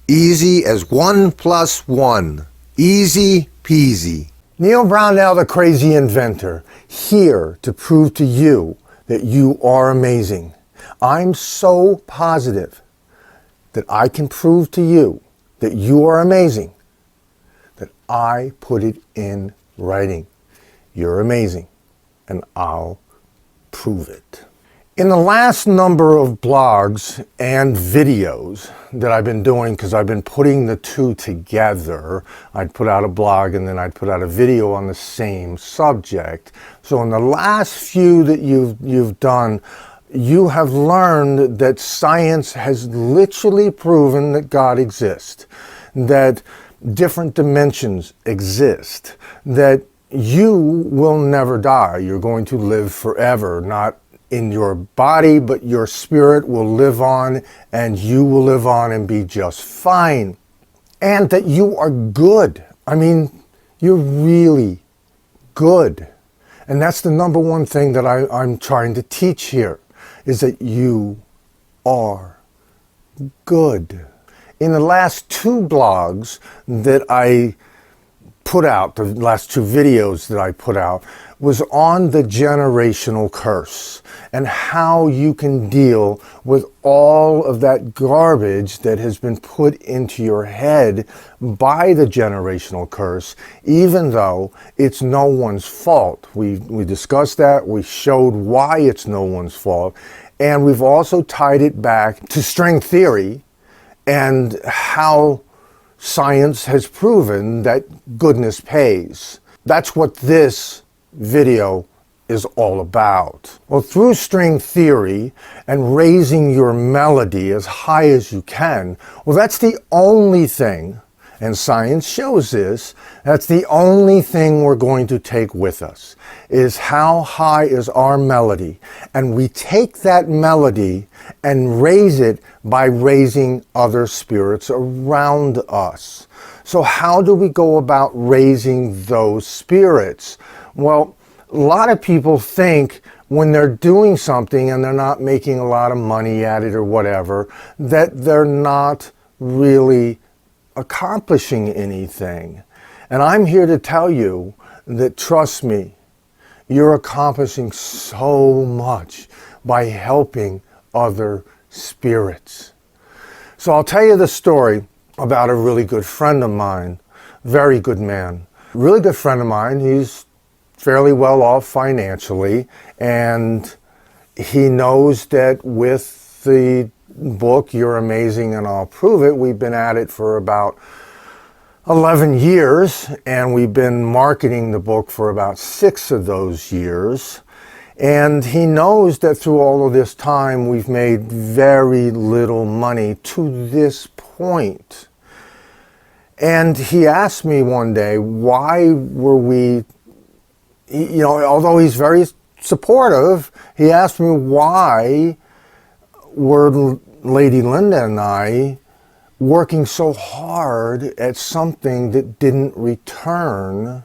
Easy as 1 + 1. Easy peasy. Neil Brownell, the crazy inventor, here to prove to you that you are amazing. I'm so positive that I can prove to you that you are amazing that I put it in writing. You're amazing, and I'll prove it. In the last number of blogs and videos that I've been doing, because I've been putting the two together, I'd put out a blog and then I'd put out a video on the same subject. So in the last few that you've done, you have learned that science has literally proven that God exists, that different dimensions exist, that you will never die. You're going to live forever, not in your body, but your spirit will live on, and you will live on and be just fine. And that you are good. I mean, you're really good. And that's the number one thing that I'm trying to teach here, is that you are good. In the last two blogs that I put out, the last two videos that I put out, was on the generational curse and how you can deal with all of that garbage that has been put into your head by the generational curse, even though it's no one's fault. We discussed that, we showed why it's no one's fault, and we've also tied it back to string theory and how science has proven that goodness pays. That's what this video is all about. Well, through string theory and raising your melody as high as you can, well, that's the only thing, and science shows this, that's the only thing we're going to take with us, is how high is our melody. And we take that melody and raise it by raising other spirits around us. So how do we go about raising those spirits? Well, a lot of people think when they're doing something and they're not making a lot of money at it or whatever, that they're not really accomplishing anything. And I'm here to tell you that, trust me, you're accomplishing so much by helping other spirits. So I'll tell you the story about a really good friend of mine, very good man, really good friend of mine. He's fairly well off financially, and he knows that with the book, You're Amazing and I'll Prove It, we've been at it for about 11 years, and we've been marketing the book for about 6 of those years. And he knows that through all of this time, we've made very little money to this point. And he asked me one day, why were we, although he's very supportive, he asked me why were Lady Linda and I working so hard at something that didn't return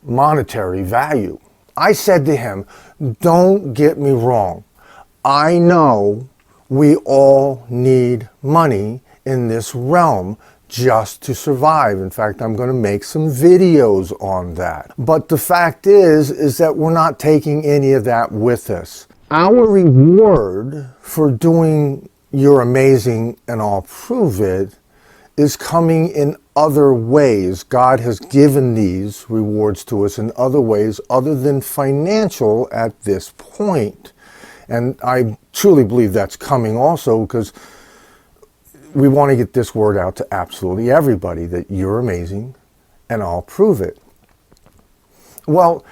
monetary value. I said to him, don't get me wrong. I know we all need money in this realm just to survive. In fact, I'm going to make some videos on that. But the fact is that we're not taking any of that with us. Our reward for doing You're Amazing and I'll Prove It is coming in other ways. God has given these rewards to us in other ways other than financial at this point. And I truly believe that's coming also, because we want to get this word out to absolutely everybody that you're amazing and I'll prove it. Well,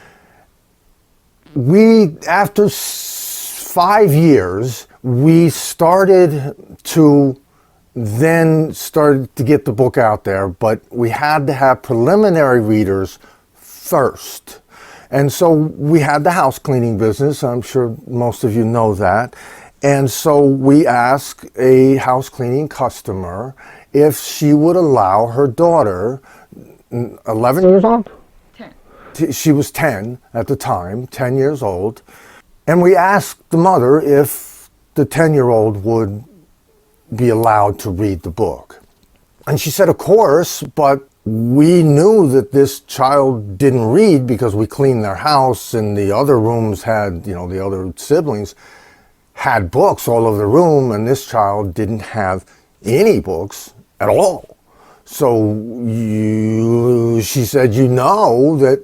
after 5 years, we started to get the book out there, but we had to have preliminary readers first. And so we had the house cleaning business. I'm sure most of you know that. And so we asked a house cleaning customer if she would allow her daughter, 11 years old? 10. She was 10 at the time, 10 years old. And we asked the mother if the 10-year-old would be allowed to read the book. And she said, of course, but we knew that this child didn't read because we cleaned their house and the other rooms had, the other siblings had books all over the room, and this child didn't have any books at all. So she said, that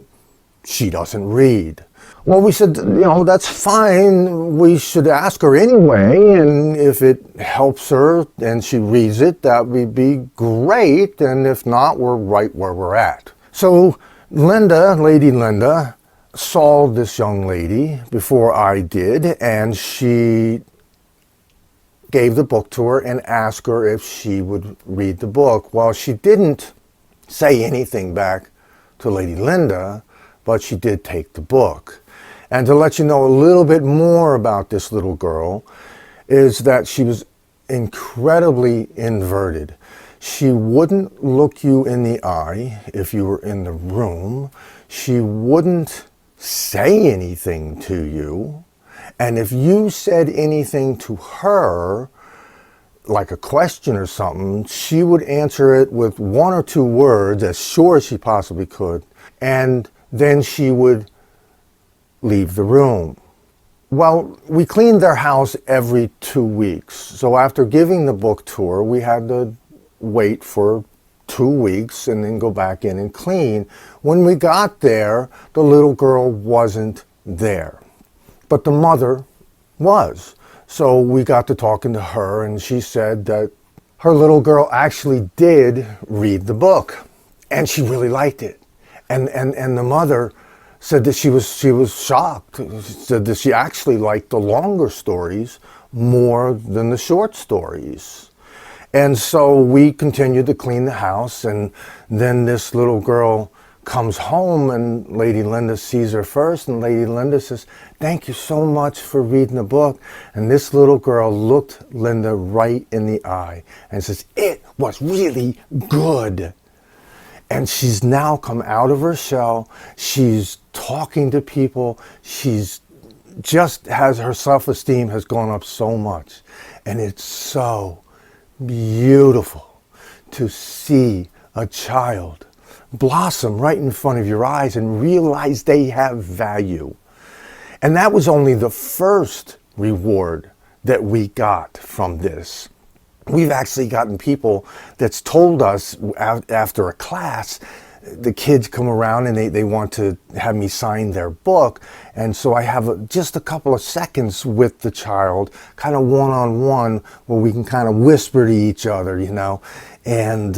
she doesn't read. Well, we said, that's fine. We should ask her anyway. And if it helps her and she reads it, that would be great. And if not, we're right where we're at. So Lady Linda, saw this young lady before I did, and she gave the book to her and asked her if she would read the book. Well, she didn't say anything back to Lady Linda, but she did take the book. And to let you know a little bit more about this little girl is that she was incredibly inverted. She wouldn't look you in the eye if you were in the room. She wouldn't say anything to you. And if you said anything to her, like a question or something, she would answer it with one or two words, as sure as she possibly could. And then she would leave the room. Well, we cleaned their house every 2 weeks. So after giving the book to her, we had to wait for 2 weeks and then go back in and clean. When we got there, the little girl wasn't there, but the mother was. So we got to talking to her, and she said that her little girl actually did read the book, and she really liked it. And the mother said that she was shocked. She said that she actually liked the longer stories more than the short stories. And so we continued to clean the house, and then this little girl comes home, and Lady Linda sees her first, and Lady Linda says, "Thank you so much for reading the book." And this little girl looked Linda right in the eye and says, "It was really good." And she's now come out of her shell. She's talking to people. She's just has her self-esteem has gone up so much. And it's so beautiful to see a child blossom right in front of your eyes and realize they have value. And that was only the first reward that we got from this. We've actually gotten people that's told us after a class, the kids come around and they want to have me sign their book. And so I have just a couple of seconds with the child, kind of one-on-one, where we can kind of whisper to each other, And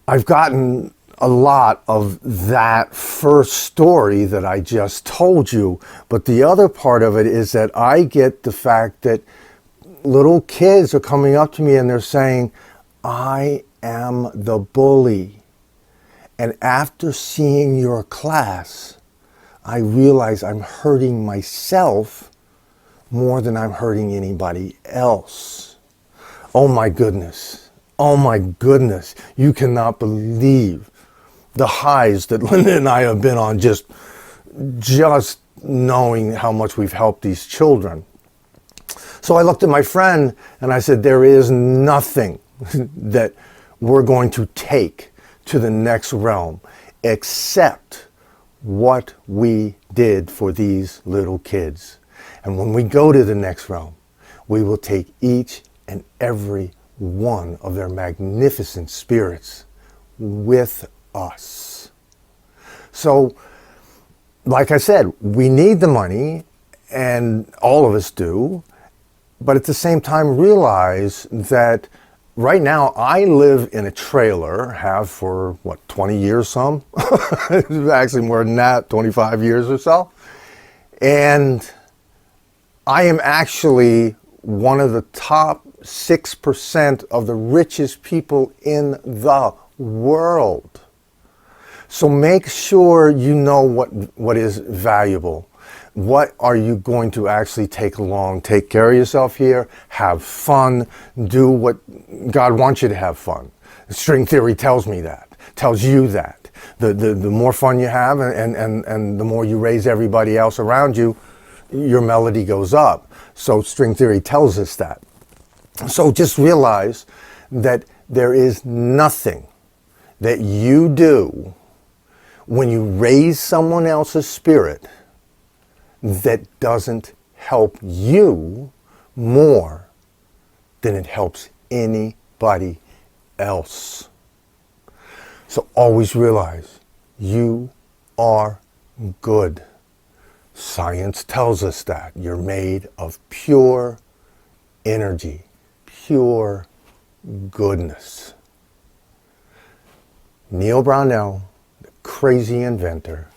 I've gotten a lot of that first story that I just told you. But the other part of it is that I get the fact that little kids are coming up to me and they're saying, "I am the bully. And after seeing your class, I realize I'm hurting myself more than I'm hurting anybody else." Oh my goodness. Oh my goodness. You cannot believe the highs that Linda and I have been on just knowing how much we've helped these children. So I looked at my friend and I said, there is nothing that we're going to take to the next realm except what we did for these little kids. And when we go to the next realm, we will take each and every one of their magnificent spirits with us. So, like I said, we need the money, and all of us do. But at the same time, realize that right now I live in a trailer, have for 20 years some? Actually more than that, 25 years or so. And I am actually one of the top 6% of the richest people in the world. So make sure you know what is valuable. What are you going to actually take along? Take care of yourself here, have fun, do what God wants you to have fun. String theory tells me that, tells you that. The more fun you have and the more you raise everybody else around you, your melody goes up. So string theory tells us that. So just realize that There is nothing that you do when you raise someone else's spirit that doesn't help you more than it helps anybody else. So always realize you are good. Science tells us that. You're made of pure energy, pure goodness. Neil Brownell, the crazy inventor,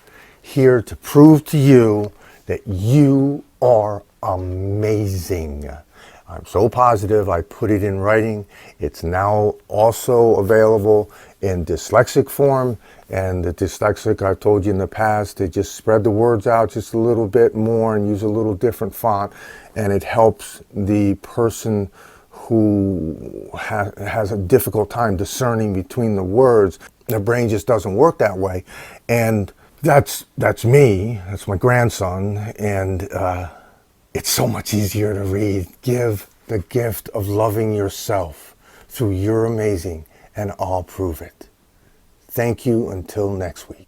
here to prove to you that you are amazing. I'm so positive I put it in writing. It's now also available in dyslexic form. And the dyslexic, I've told you in the past, they just spread the words out just a little bit more and use a little different font. And it helps the person who has a difficult time discerning between the words. Their brain just doesn't work that way. And that's me. That's my grandson. And it's so much easier to read. Give the gift of loving yourself through You're Amazing, and I'll prove it. Thank you until next week.